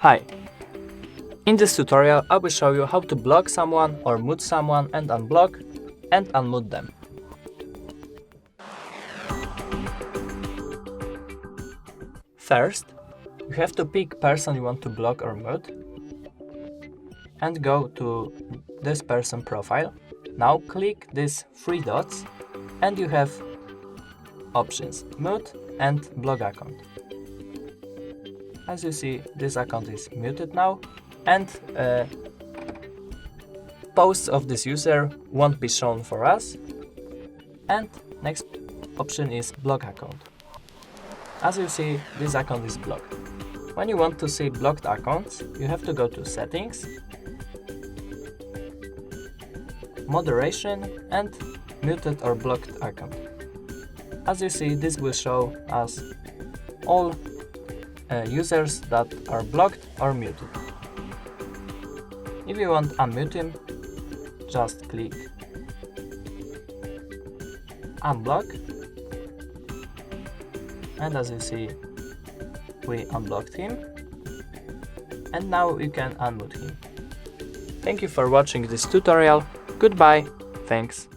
Hi! In this tutorial I will show you how to block someone or mute someone and unblock and unmute them. First, you have to pick person you want to block or mute and go to this person profile. Now click these three dots and you have options mute and block account. As you see, this account is muted now and posts of this user won't be shown for us. And next option is block account. As you see, this account is blocked. When you want to see blocked accounts, you have to go to settings, moderation and muted or blocked account. As you see, this will show us all users that are blocked or muted. If you want to unmute him, just click unblock, and as you see, we unblocked him, and now you can unmute him. Thank you for watching this tutorial. Goodbye. Thanks.